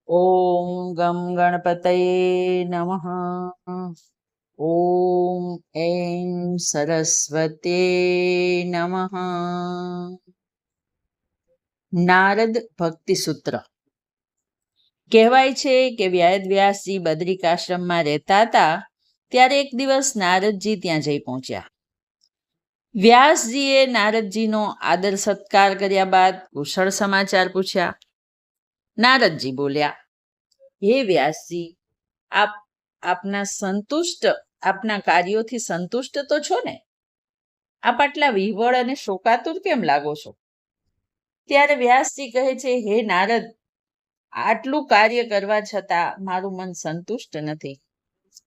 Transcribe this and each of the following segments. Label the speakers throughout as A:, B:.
A: ઓમ ગમ ગણપતયે નમઃ. ઓમ એં સરસ્વતી નમઃ. નારદ ભક્તિ સૂત્ર. કહેવાય છે કે વેદવ્યાસજી બદ્રિકાશ્રમમાં રહેતા હતા ત્યારે એક દિવસ નારદજી ત્યાં જઈ પહોંચ્યા. વ્યાસજીએ નારદજીનો આદર સત્કાર કર્યા બાદ કુશળ સમાચાર પૂછ્યા. નારદજી બોલ્યા, હે વ્યાસજી, આપના કાર્યોથી સંતુષ્ટ તો છો ને? આપ આટલા વિહવળ અને શોકાતુર કેમ લાગો છો? ત્યારે વ્યાસજી કહે છે, હે નારદ, આટલું કાર્ય કરવા છતાં મારું મન સંતુષ્ટ નથી.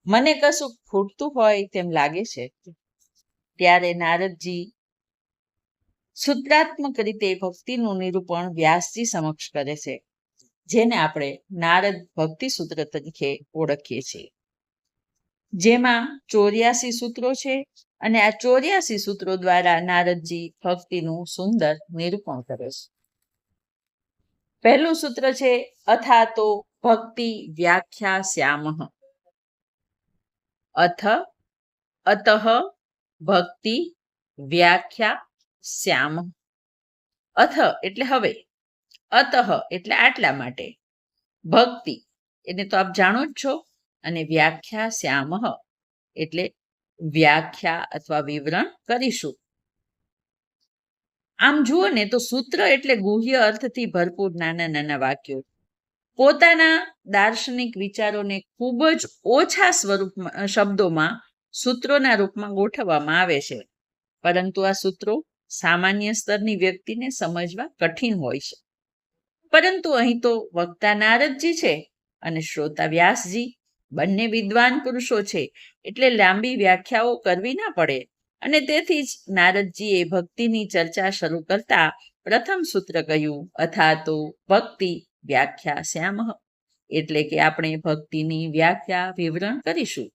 A: મને કશું ખૂટતું હોય તેમ લાગે છે. ત્યારે નારદજી સૂત્રાત્મક રીતે ભક્તિનું નિરૂપણ વ્યાસજી સમક્ષ કરે છે, જેને આપણે નારદ ભક્તિ સૂત્ર તરીકે ઓળખીએ છીએ. જેમાં 84 સૂત્રો છે અને આ 84 સૂત્રો દ્વારા નારદજી ભક્તિનું સુંદર નિરૂપણ કરે છે. પહેલું સૂત્ર છે અથાતો ભક્તિ વ્યાખ્યાસ્યામઃ. અથ અતઃ ભક્તિ વ્યાખ્યાસ્યામઃ. અથ એટલે હવે, અતઃ એટલે આટલા માટે, ભક્તિ એને તો આપ જાણો જ છો, અને વ્યાખ્યાસ્યામઃ એટલે વ્યાખ્યા અથવા વિવરણ કરીશું. આમ જુઓ ને તો સૂત્ર એટલે ગુહ્ય અર્થથી ભરપૂર નાના નાના વાક્યો. પોતાના દાર્શનિક વિચારોને ખૂબ જ ઓછા શબ્દોમાં સૂત્રોના રૂપમાં ગોઠવવામાં આવે છે. પરંતુ આ સૂત્રો સામાન્ય સ્તરની વ્યક્તિને સમજવા કઠિન હોય છે. પરંતુ અહીં તો વક્તા નારદજી છે અને શ્રોતા વ્યાસજી, બંને વિદ્વાન પુરુષો છે, એટલે લાંબી વ્યાખ્યાઓ કરવી ના પડે. અને તેથી જ નારદજીએ ભક્તિની ચર્ચા શરૂ કરતા પ્રથમ સૂત્ર કહ્યું, અથાતો ભક્તિ વ્યાખ્યાસ્યામઃ, એટલે કે આપણે ભક્તિની વ્યાખ્યા વિવરણ કરીશું.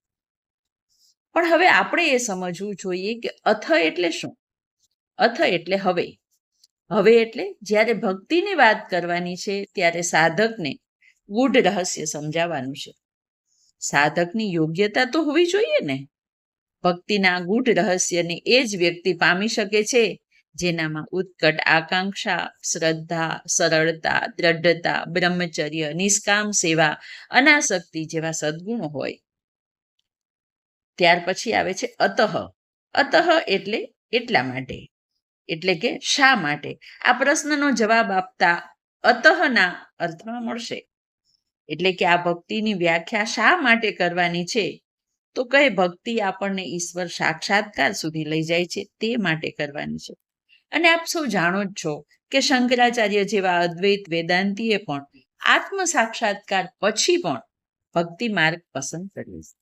A: પણ હવે આપણે એ સમજવું જોઈએ કે અથ એટલે શું? અથ એટલે હવે. હવે એટલે જ્યારે ભક્તિની વાત કરવાની છે ત્યારે સાધકને ગૂઢ રહસ્ય સમજાવવાનું છે. સાધકની યોગ્યતા તો હોવી જોઈએ ને. ભક્તિના ગૂઢ રહસ્યને એ જ વ્યક્તિ પામી શકે છે જેનામાં ઉત્કટ આકાંક્ષા, શ્રદ્ધા, સરળતા, દ્રઢતા, બ્રહ્મચર્ય, નિષ્કામ સેવા, અનાસક્તિ જેવા સદ્ગુણો હોય. ત્યાર પછી આવે છે અતઃ. અતઃ એટલે એટલા માટે, એટલે કે શા માટે. આ પ્રશ્નનો જવાબ આપતા અતઃના અર્થમાં મળશે. એટલે કે આ ભક્તિની વ્યાખ્યા શા માટે કરવાની છે? તો કહે ભક્તિ આપણને ઈશ્વર સાક્ષાત્કાર સુધી લઈ જાય છે તે માટે કરવાની છે. અને આપ સૌ જાણો જ છો કે શંકરાચાર્ય જેવા અદ્વૈત વેદાંતીએ પણ આત્મ સાક્ષાત્કાર પછી પણ ભક્તિ માર્ગ પસંદ કર્યો છે.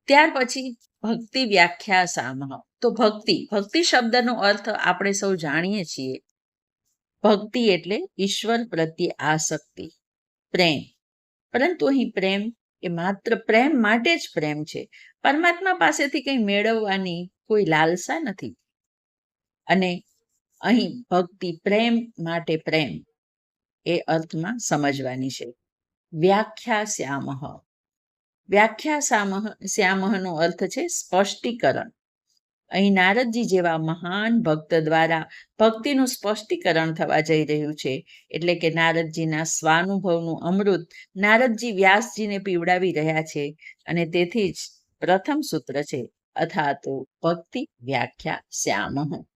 A: ત્યાર પછી ભક્તિ વ્યાખ્યાસામઃ. તો ભક્તિ શબ્દનો અર્થ આપણે સૌ જાણીએ છીએ. ભક્તિ એટલે ઈશ્વર પ્રત્યે આસક્તિ, પ્રેમ. પરંતુ અહીં પ્રેમ એ માત્ર પ્રેમ માટે જ પ્રેમ છે. પરમાત્મા પાસેથી કંઈ મેળવવાની કોઈ લાલસા નથી. અને અહીં ભક્તિ પ્રેમ માટે પ્રેમ એ અર્થમાં સમજવાની છે. વ્યાખ્યાસ્યામઃ. વ્યાખ્યાસ્યામઃનો અર્થ છે સ્પષ્ટીકરણ. અહીં નારદજી જેવા મહાન ભક્ત દ્વારા ભક્તિનું સ્પષ્ટીકરણ થવા જઈ રહ્યું છે. એટલે કે નારદજીના સ્વાનુભવનું અમૃત નારદજી વ્યાસજીને પીવડાવી રહ્યા છે. અને તેથી જ પ્રથમ સૂત્ર છે અથાતો ભક્તિ વ્યાખ્યાસ્યામઃ.